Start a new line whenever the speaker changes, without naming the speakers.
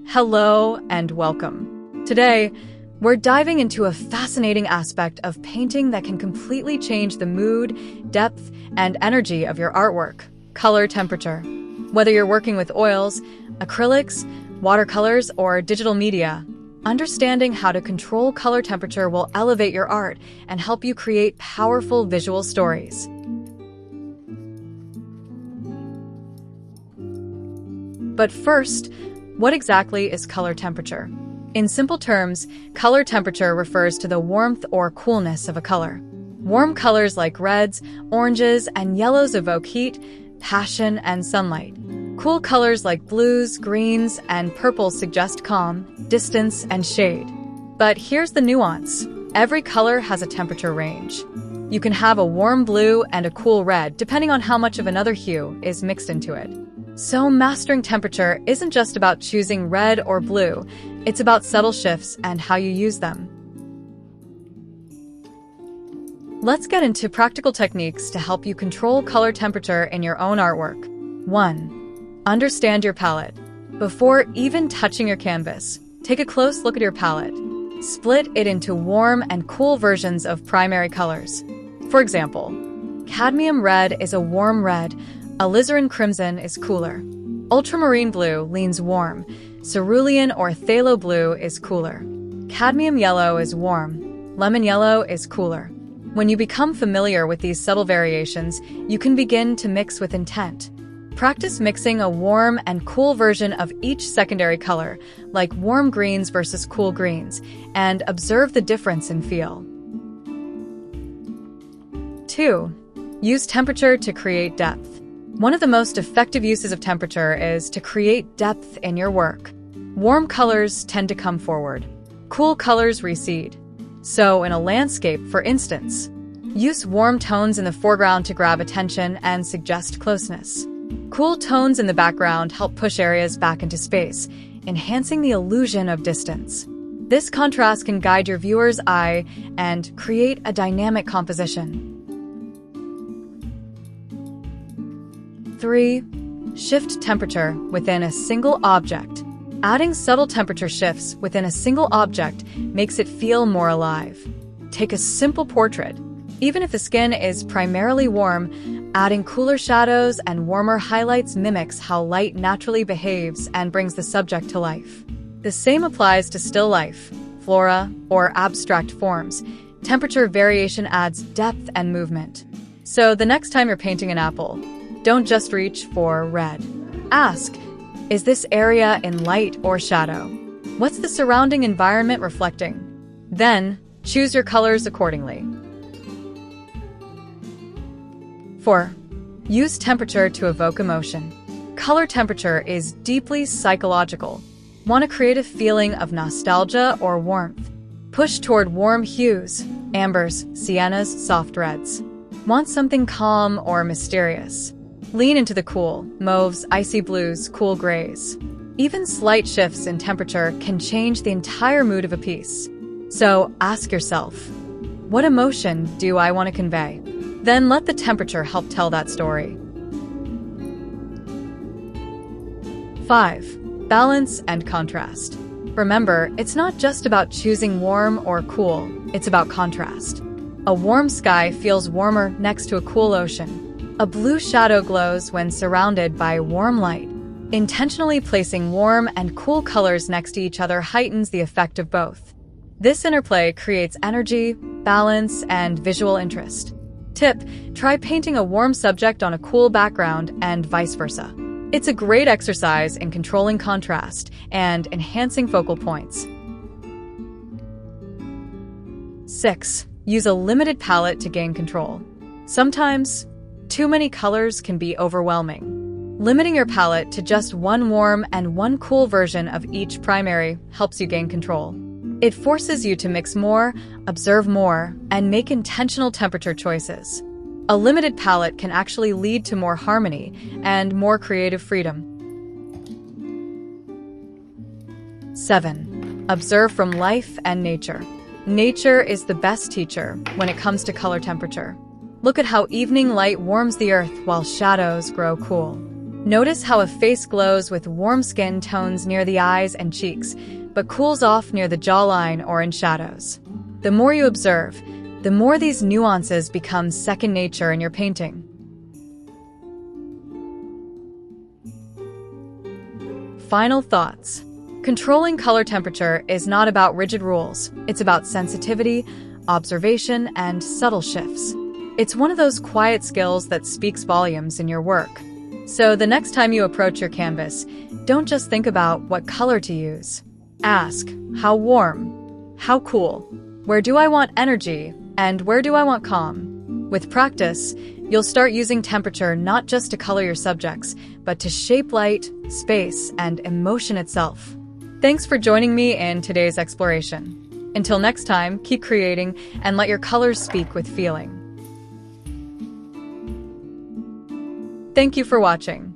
Hello and welcome. Today, we're diving into a fascinating aspect of painting that can completely change the mood, depth, and energy of your artwork: color temperature. Whether you're working with oils, acrylics, watercolors, or digital media, understanding how to control color temperature will elevate your art and help you create powerful visual stories. But first, what exactly is color temperature? In simple terms, color temperature refers to the warmth or coolness of a color. Warm colors like reds, oranges, and yellows evoke heat, passion, and sunlight. Cool colors like blues, greens, and purples suggest calm, distance, and shade. But here's the nuance. Every color has a temperature range. You can have a warm blue and a cool red, depending on how much of another hue is mixed into it. So mastering temperature isn't just about choosing red or blue, it's about subtle shifts and how you use them. Let's get into practical techniques to help you control color temperature in your own artwork. 1. Understand your palette. Before even touching your canvas, take a close look at your palette. Split it into warm and cool versions of primary colors. For example, cadmium red is a warm red, alizarin crimson is cooler. Ultramarine blue leans warm. Cerulean or phthalo blue is cooler. Cadmium yellow is warm. Lemon yellow is cooler. When you become familiar with these subtle variations, you can begin to mix with intent. Practice mixing a warm and cool version of each secondary color, like warm greens versus cool greens, and observe the difference in feel. 2. Use temperature to create depth. One of the most effective uses of temperature is to create depth in your work. Warm colors tend to come forward. Cool colors recede. So, in a landscape, for instance, use warm tones in the foreground to grab attention and suggest closeness. Cool tones in the background help push areas back into space, enhancing the illusion of distance. This contrast can guide your viewer's eye and create a dynamic composition. 3. Shift temperature within a single object. Adding subtle temperature shifts within a single object makes it feel more alive. Take a simple portrait. Even if the skin is primarily warm, adding cooler shadows and warmer highlights mimics how light naturally behaves and brings the subject to life. The same applies to still life, flora, or abstract forms. Temperature variation adds depth and movement. So the next time you're painting an apple, don't just reach for red. Ask, is this area in light or shadow? What's the surrounding environment reflecting? Then, choose your colors accordingly. 4. Use temperature to evoke emotion. Color temperature is deeply psychological. Want to create a feeling of nostalgia or warmth? Push toward warm hues, ambers, siennas, soft reds. Want something calm or mysterious? Lean into the cool, mauves, icy blues, cool grays. Even slight shifts in temperature can change the entire mood of a piece. So ask yourself, what emotion do I want to convey? Then let the temperature help tell that story. 5. Balance and contrast. Remember, it's not just about choosing warm or cool, it's about contrast. A warm sky feels warmer next to a cool ocean. A blue shadow glows when surrounded by warm light. Intentionally placing warm and cool colors next to each other heightens the effect of both. This interplay creates energy, balance, and visual interest. Tip: try painting a warm subject on a cool background and vice versa. It's a great exercise in controlling contrast and enhancing focal points. 6. Use a limited palette to gain control. Sometimes, too many colors can be overwhelming. Limiting your palette to just one warm and one cool version of each primary helps you gain control. It forces you to mix more, observe more, and make intentional temperature choices. A limited palette can actually lead to more harmony and more creative freedom. 7. Observe from life and nature. Nature is the best teacher when it comes to color temperature. Look at how evening light warms the earth while shadows grow cool. Notice how a face glows with warm skin tones near the eyes and cheeks, but cools off near the jawline or in shadows. The more you observe, the more these nuances become second nature in your painting. Final thoughts. Controlling color temperature is not about rigid rules. It's about sensitivity, observation, and subtle shifts. It's one of those quiet skills that speaks volumes in your work. So the next time you approach your canvas, don't just think about what color to use. Ask, how warm? How cool? Where do I want energy? And where do I want calm? With practice, you'll start using temperature not just to color your subjects, but to shape light, space, and emotion itself. Thanks for joining me in today's exploration. Until next time, keep creating and let your colors speak with feeling. Thank you for watching.